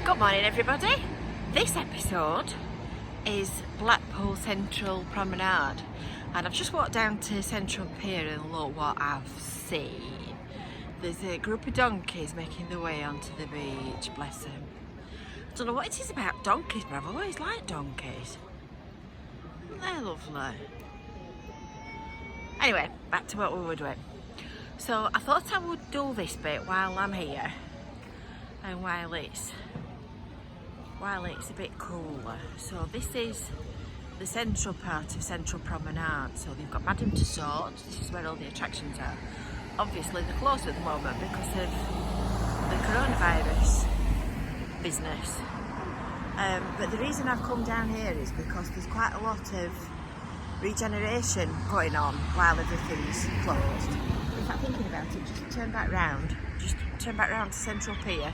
Good morning everybody. This episode is Blackpool Central Promenade and I've just walked down to Central Pier and look what I've seen. There's a group of donkeys making their way onto the beach, bless them. I don't know what it is about donkeys, but I've always liked donkeys. They're lovely. Anyway, back to what we were doing. So I thought I would do this bit while I'm here and while it's a bit cooler. So this is the central part of Central Promenade. So they've got Madame Tussauds, this is where all the attractions are. Obviously they're closed at the moment because of the coronavirus business. But the reason I've come down here is because there's quite a lot of regeneration going on while everything's closed. In fact, thinking about it, just turn back round to Central Pier.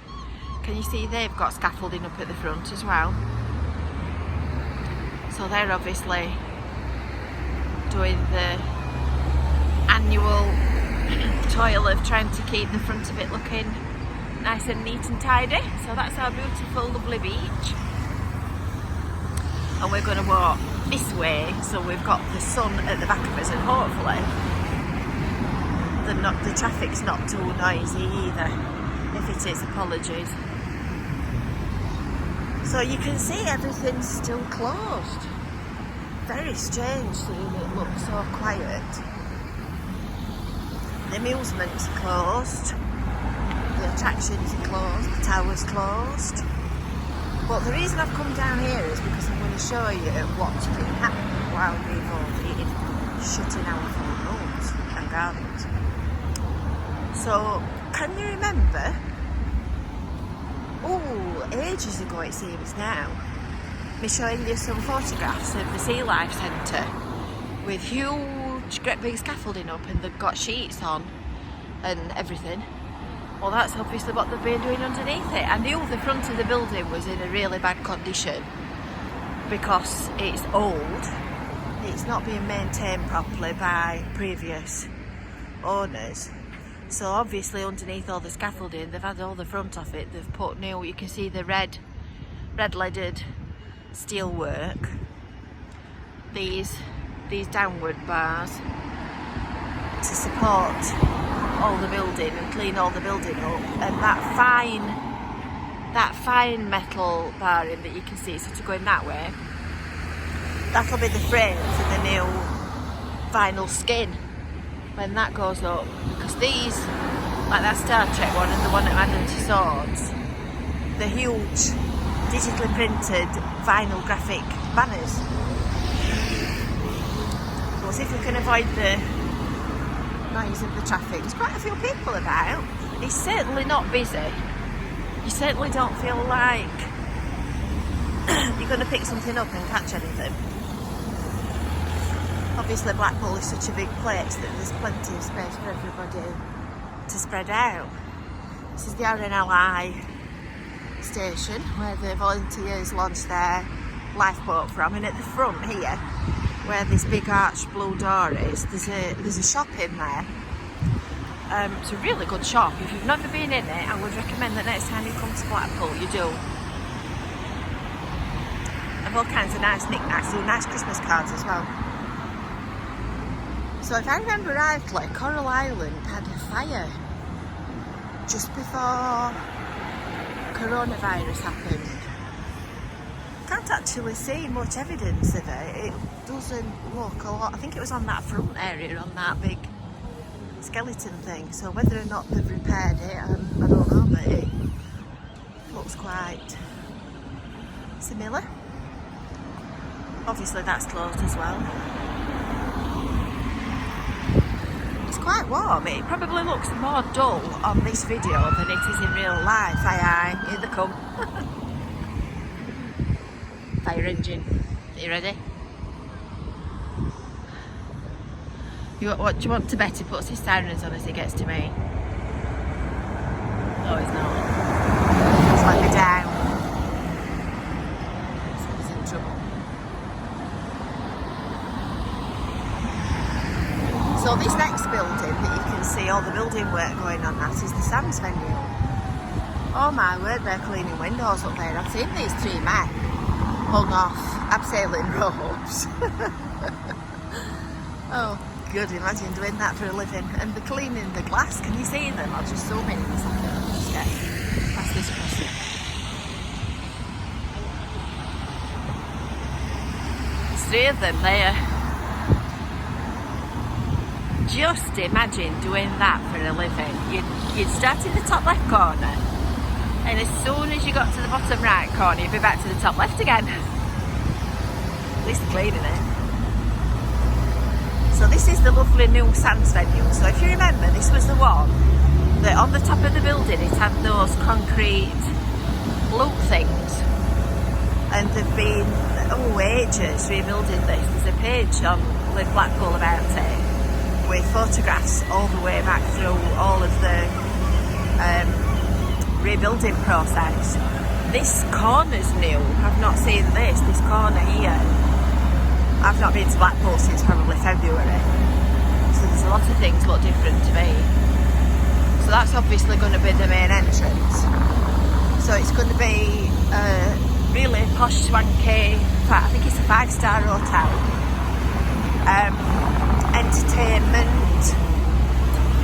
Can you see they've got scaffolding up at the front as well? So they're obviously doing the annual toil of trying to keep the front of it looking nice and neat and tidy. So that's our beautiful, lovely beach. And we're going to walk this way, so we've got the sun at the back of us, and hopefully the traffic's not too noisy either. If it is, apologies. So you can see everything's still closed. Very strange seeing it look so quiet. The amusements are closed, the attractions are closed, the tower's closed. But the reason I've come down here is because I'm going to show you what's been happening while we've all been shutting our front rooms and gardens. So, can you remember? Oh, ages ago it seems now. Me showing you some photographs of the Sea Life Centre with huge, great big scaffolding up, and they've got sheets on and everything. Well, that's obviously what they've been doing underneath it. I knew the front of the building was in a really bad condition because it's old. It's not being maintained properly by previous owners. So obviously underneath all the scaffolding, they've had all the front of it. They've put new, you can see the red leaded steel work. These downward bars to support all the building and clean all the building up, and that fine metal barring that you can see sort of going that way, that'll be the frame for the new vinyl skin when that goes up, because these, like that Star Trek one and the one at Madame Tussauds, the huge digitally printed vinyl graphic banners. We'll see if we can avoid the noise of the traffic. There's quite a few people about. It's certainly not busy. You certainly don't feel like you're going to pick something up and catch anything. Obviously Blackpool is such a big place that there's plenty of space for everybody to spread out. This is the RNLI station where the volunteers launched their lifeboat from, and at the front here, where this big arched blue door is, there's a shop in there. It's a really good shop. If you've never been in it, I would recommend that next time you come to Blackpool you do. And all kinds of nice knickknacks, do nice Christmas cards as well. So if I remember rightly, Coral Island had a fire just before coronavirus happened. Can't actually see much evidence of it. It doesn't look a lot. I think it was on that front area, on that big skeleton thing. So whether or not they've repaired it, I don't know, but it looks quite similar. Obviously that's closed as well. It's quite warm. It probably looks more dull on this video than it is in real life. Aye, here they come. Fire engine. Are you ready? What do you want to bet he puts his sirens on as he gets to me? Oh, he's not. He's let me down. He's in trouble. So this next building that you can see all the building work going on at is the Sam's venue. Oh my word, they're cleaning windows up there. I've seen these 3 men hung off abseiling ropes. Oh, good, imagine doing that for a living. And they're cleaning the glass. Can you see them? I'll just zoom in a second. I'll just get past this person. There's 3 of them there. Just imagine doing that for a living. You'd start in the top left corner, and as soon as you got to the bottom right corner, you'd be back to the top left again. At least cleaning it. So this is the lovely new Sands venue. So if you remember, this was the one that on the top of the building it had those concrete loop things, and they've been ages rebuilding this. There's a page on Live Blackpool about it, with photographs all the way back through all of the rebuilding process. This corner's new. I've not seen this corner here. I've not been to Blackpool since probably February, so there's a lot of things look different to me. So that's obviously going to be the main entrance. So it's going to be a really posh, swanky, I think it's a 5-star hotel. Entertainment,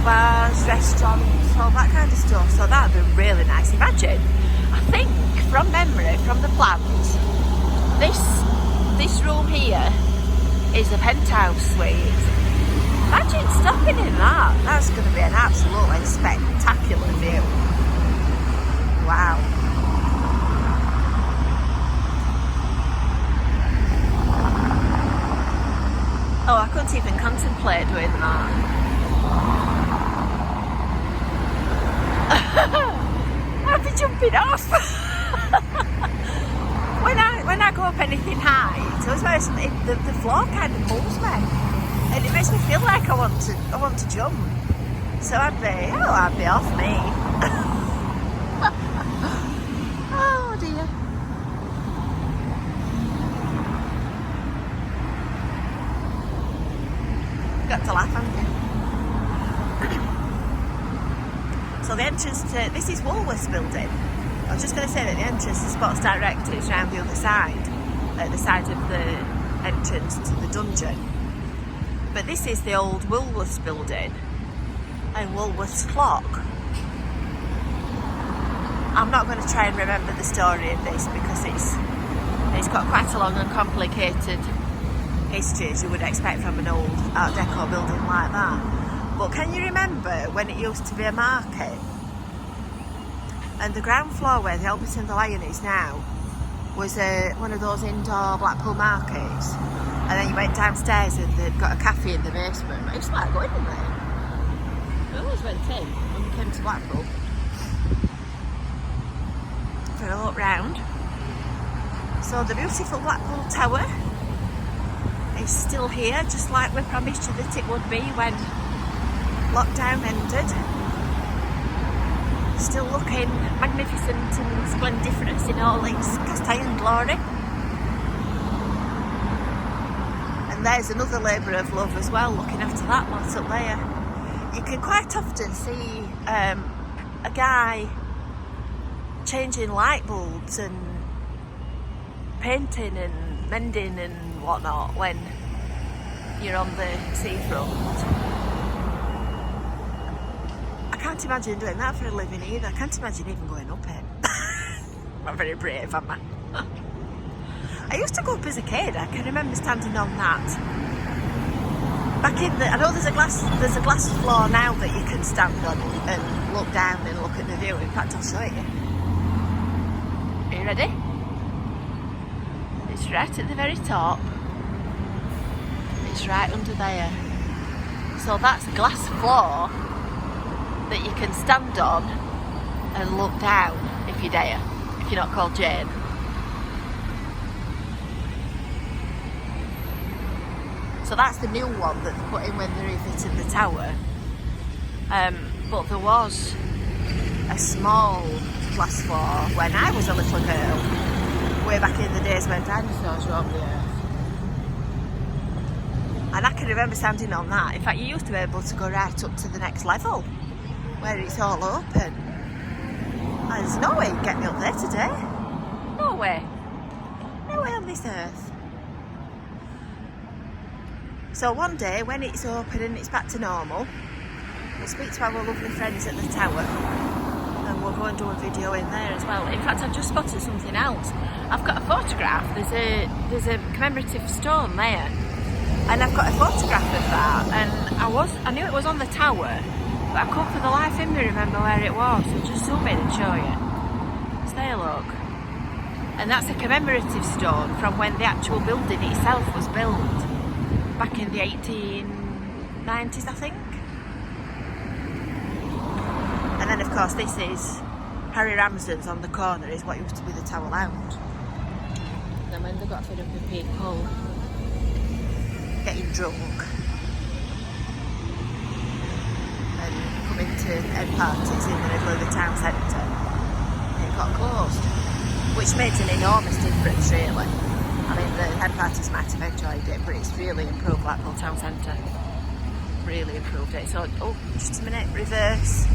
bars, restaurants, all that kind of stuff. So that'd be really nice. Imagine, I think from memory, from the plans, this room here is a penthouse suite. Imagine stopping in that. That's going to be an absolutely spectacular view. Wow. Oh, I couldn't even contemplate doing that. I'd be jumping off. when I go up anything high, the floor kind of pulls me, and it makes me feel like I want to jump. So I'd be off me. Oh dear. Got to laugh, haven't you? So the entrance to this is Woolworths building. I was just going to say that the entrance to Sports Direct is round the other side, at the side of the entrance to the dungeon. But this is the old Woolworths building and Woolworths clock. I'm not going to try and remember the story of this because it's got quite a long and complicated history, as you would expect from an old Art Deco building like that. But can you remember when it used to be a market? And the ground floor where the Albert and the Lion is now was one of those indoor Blackpool markets. And then you went downstairs and they'd got a cafe in the basement. I used to like going in there. I always went in when we came to Blackpool for a look round. So the beautiful Blackpool Tower is still here, just like we promised you that it would be when lockdown ended. Still looking magnificent and splendiferous in all its cast iron glory. And there's another labour of love as well, looking after that lot up there. You can quite often see a guy changing light bulbs and painting and mending and whatnot when you're on the seafront. I can't imagine doing that for a living either. I can't imagine even going up it. I'm not very brave, am I? I used to go up as a kid. I can remember standing on that. Back in I know there's a glass floor now that you can stand on and look down and look at the view. In fact, I'll show it you. Are you ready? It's right at the very top. It's right under there. So that's glass floor that you can stand on and look down if you dare, if you're not called Jane. So that's the new one that they put in when they refitted the tower. But there was a small glass floor when I was a little girl, way back in the days when dinosaurs roamed the earth. And I can remember standing on that. In fact, you used to be able to go right up to the next level, where it's all open. There's no way you'd get me up there today. No way. No way on this earth. So one day when it's open and it's back to normal, we'll speak to our lovely friends at the tower and we'll go and do a video in there as well. In fact, I've just spotted something else. I've got a photograph. There's a commemorative stone there, and I've got a photograph of that. And I knew it was on the tower, but I couldn't for the life in me remember where it was. So just zoom in and show you. Just there, look. And that's a commemorative stone from when the actual building itself was built back in the 1890s, I think. And then of course this is Harry Ramsden's on the corner, is what used to be the Tower Lounge. And then when they got fed up with people getting drunk and coming to end parties in the middle of the town centre, it got closed, which made an enormous difference really. I mean, the head parties might have enjoyed it, but it's really improved Blackpool town centre. Really improved it. So, oh, just a minute, reverse.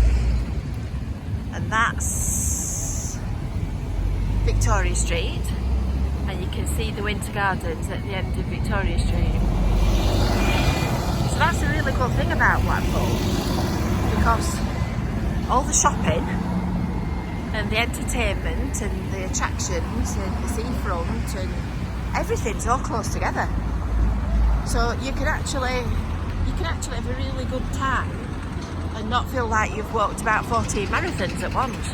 And that's Victoria Street. And you can see the Winter Gardens at the end of Victoria Street. So that's a really good thing about Blackpool, because all the shopping and the entertainment and the attractions and the seafront and everything's all close together. So you can actually have a really good time and not feel like you've walked about 14 marathons at once.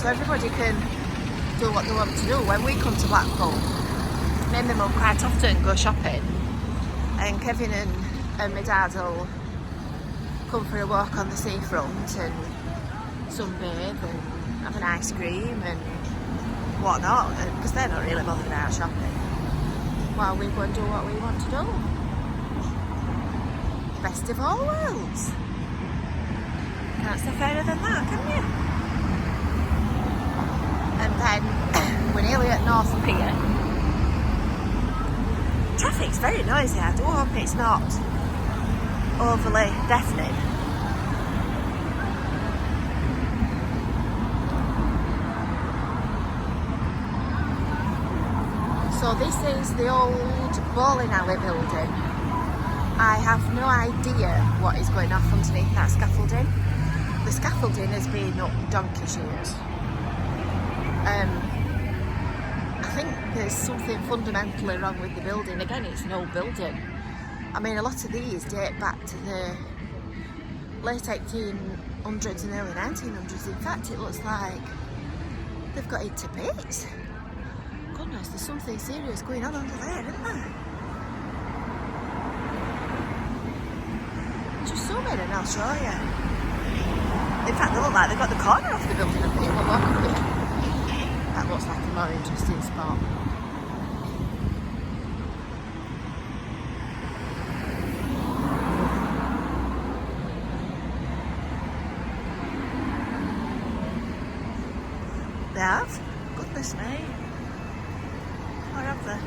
So everybody can do what they want to do. When we come to Blackpool, me and my mum quite often go shopping, and Kevin and my dad will come for a walk on the seafront and sunbathe and have an ice cream and whatnot, because they're not really bothered about shopping, while we go and do what we want to do. Best of all worlds. Can't say fairer than that, can you? And then we're nearly at North Pier. Traffic's very noisy. I do hope it's not overly deafening. So this is the old bowling alley building. I have no idea what is going off underneath that scaffolding. The scaffolding has been up donkey's years. I think there's something fundamentally wrong with the building. Again, it's an old building. I mean, a lot of these date back to the late 1800s and early 1900s. In fact, it looks like they've got it to bits. Goodness, there's something serious going on under there, isn't there? Just zoom in and I'll show you. In fact, they look like they've got the corner off the building up here. We'll walk up here. That looks like a more interesting spot. They have? Goodness me. Or have they?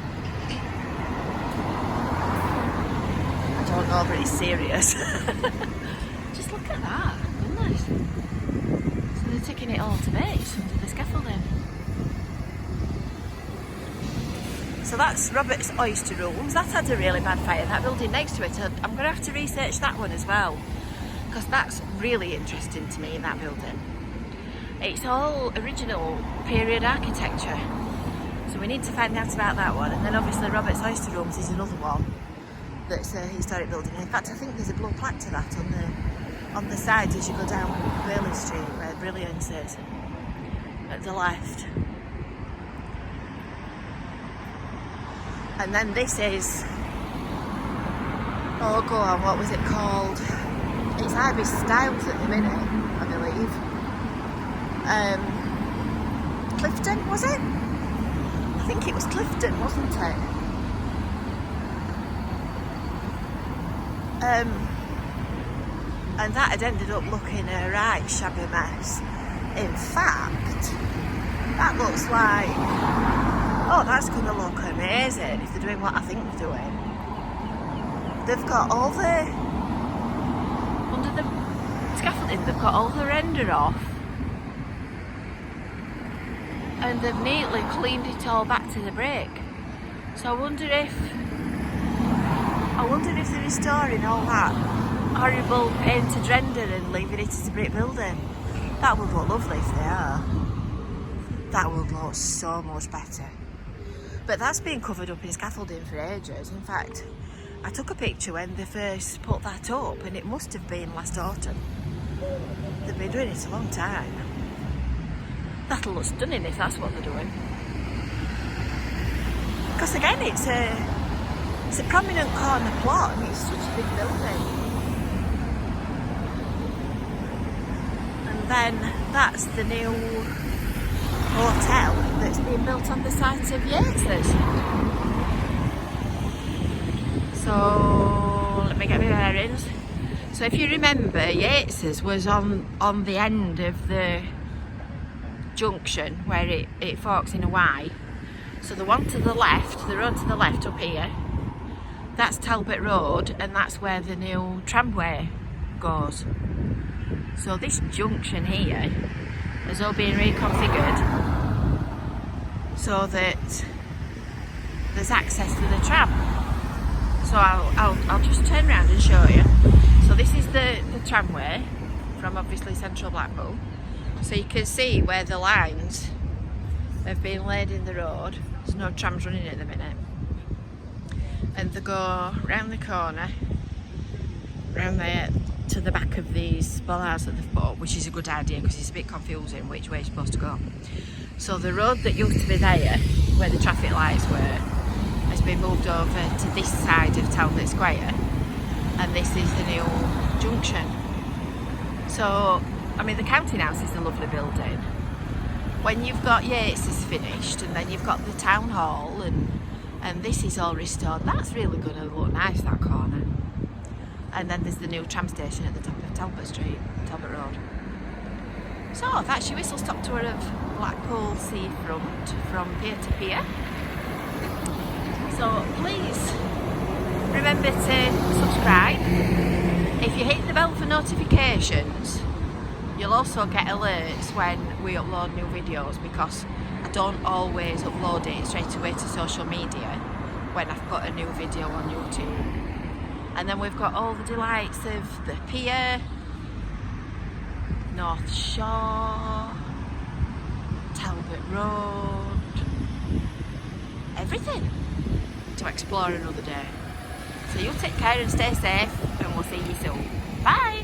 I don't know, but it's serious. Just look at that. Goodness. So they're taking it all to bits under the scaffolding. So that's Robert's Oyster Rooms. That had a really bad fire. That building next to it, I'm going to have to research that one as well, because that's really interesting to me in that building. It's all original period architecture. So we need to find out about that one. And then obviously Robert's Oyster Rooms is another one that's a historic building. In fact, I think there's a blue plaque to that on the side as you go down Burley Street, where Brilliance is, at the left. And then this is, oh go on, what was it called? It's Ibis Styles at the minute, I believe. Clifton, was it? I think it was Clifton, wasn't it? And that had ended up looking a right shabby mess. In fact, that looks like, oh, that's going to look amazing if they're doing what I think they're doing. They've got all the, under the scaffolding, they've got all the render off and they've neatly cleaned it all back to the brick. So I wonder if they're restoring all that horrible painted render and leaving it as a brick building. That would look lovely if they are. That would look so much better. But that's been covered up in scaffolding for ages. In fact, I took a picture when they first put that up, and it must have been last autumn. They've been doing it a long time. That'll look stunning if that's what they're doing. Because again, it's a prominent corner plot and it's such a big building. And then that's the new hotel that's being built on the site of Yates's. So let me get my bearings. So if you remember, Yates's was on the end of the junction where it forks in a Y. So the one to the left, the road to the left up here, that's Talbot Road, and that's where the new tramway goes. So this junction here has all been reconfigured so that there's access to the tram. So I'll just turn around and show you. So this is the tramway from obviously Central Blackpool. So you can see where the lines have been laid in the road. There's no trams running at the minute. And they go round the corner, round there to the back of these bollards that they've put up, which is a good idea because it's a bit confusing which way you're supposed to go. So the road that used to be there, where the traffic lights were, has been moved over to this side of Talbot Square, and this is the new junction. So, I mean, the counting house is a lovely building. When you've got Yates's finished, and then you've got the town hall, and this is all restored, that's really going to look nice, that corner. And then there's the new tram station at the top of Talbot Street, Talbot Road. So that's your whistle stop tour of Blackpool Seafront from pier to pier. So please remember to subscribe. If you hit the bell for notifications, you'll also get alerts when we upload new videos, because I don't always upload it straight away to social media when I've put a new video on YouTube. And then we've got all the delights of the pier, North Shore, Talbot Road, everything to explore another day. So you take care and stay safe, and we'll see you soon. Bye!